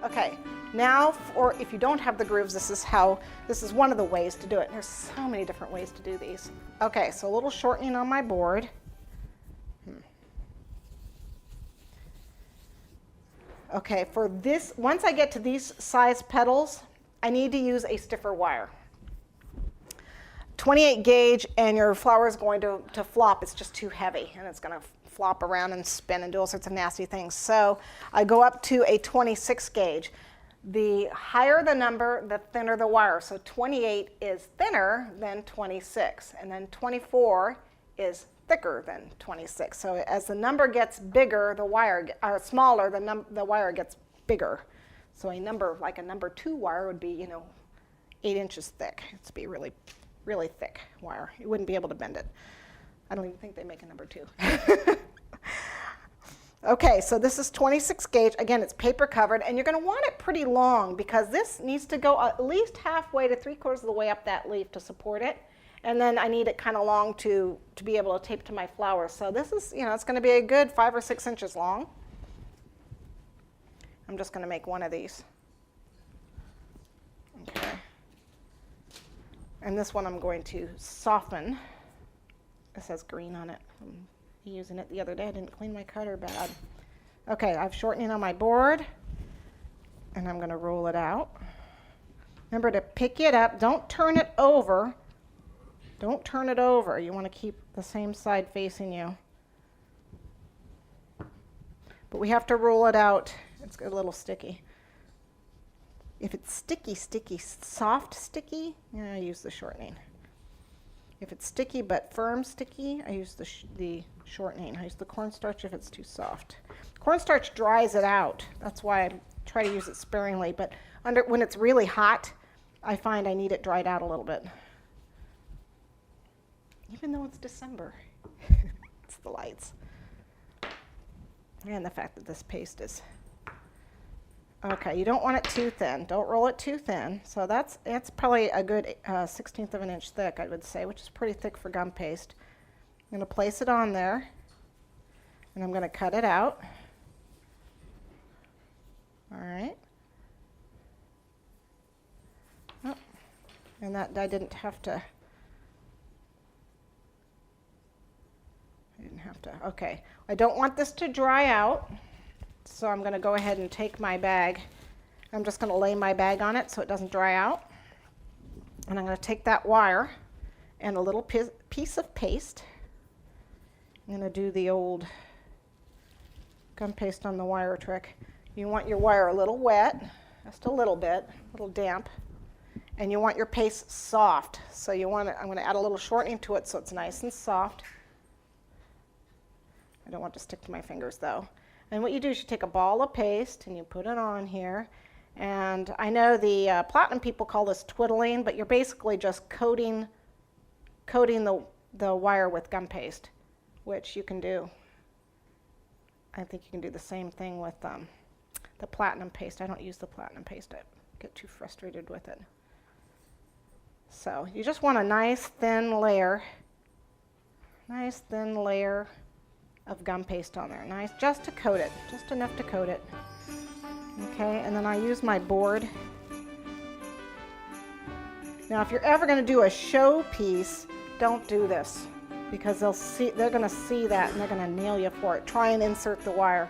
Okay, now for if you don't have the grooves, this is one of the ways to do it. There's so many different ways to do these. Okay, so a little shortening on my board. Okay, for this, once I get to these size petals, I need to use a stiffer wire. 28 gauge, and your flower is going to flop. It's just too heavy, and it's going to flop around and spin and do all sorts of nasty things. So I go up to a 26 gauge. The higher the number, the thinner the wire. So 28 is thinner than 26, and then 24 is thicker than 26. So as the number gets bigger, the wire, or smaller, the wire gets bigger. So a number, like a number 2 wire would be, 8 inches thick. It's be really, really thick wire. You wouldn't be able to bend it. I don't even think they make a number 2. Okay, so this is 26 gauge. Again, it's paper covered, and you're going to want it pretty long because this needs to go at least halfway to 3/4 of the way up that leaf to support it. And then I need it kind of long to be able to tape to my flower. So this is, it's going to be a good 5 or 6 inches long. I'm just going to make one of these. Okay. And this one I'm going to soften. It says green on it. I'm using it the other day. I didn't clean my cutter bad. Okay, I've shortening on my board, and I'm going to roll it out. Remember to pick it up. Don't turn it over. Don't turn it over. You want to keep the same side facing you. But we have to roll it out. It's a little sticky. If it's sticky, soft sticky, I use the shortening. If it's sticky but firm sticky, I use the shortening. I use the cornstarch if it's too soft. Cornstarch dries it out. That's why I try to use it sparingly. But when it's really hot, I find I need it dried out a little bit. Even though it's December. It's the lights. And the fact that this paste is... Okay, you don't want it too thin. Don't roll it too thin. So that's probably a good 1/16 of an inch thick, I would say, which is pretty thick for gum paste. I'm going to place it on there, and I'm going to cut it out. All right. Oh, and that I didn't have to... Okay, I don't want this to dry out, so I'm going to go ahead and take my bag. I'm just going to lay my bag on it so it doesn't dry out. And I'm going to take that wire and a little piece of paste. I'm going to do the old gum paste on the wire trick. You want your wire a little wet, just a little bit, a little damp. And you want your paste soft. So you want it, I'm going to add a little shortening to it so it's nice and soft. I don't want it to stick to my fingers though. And what you do is you take a ball of paste and you put it on here. And I know the platinum people call this twiddling, but you're basically just coating the wire with gum paste, which you can do. I think you can do the same thing with the platinum paste. I don't use the platinum paste. I get too frustrated with it. So you just want a nice thin layer of gum paste on there. Nice, just to coat it, just enough to coat it. Okay, and then I use my board. Now, if you're ever going to do a show piece, don't do this because they're going to see that and they're going to nail you for it. Try and insert the wire.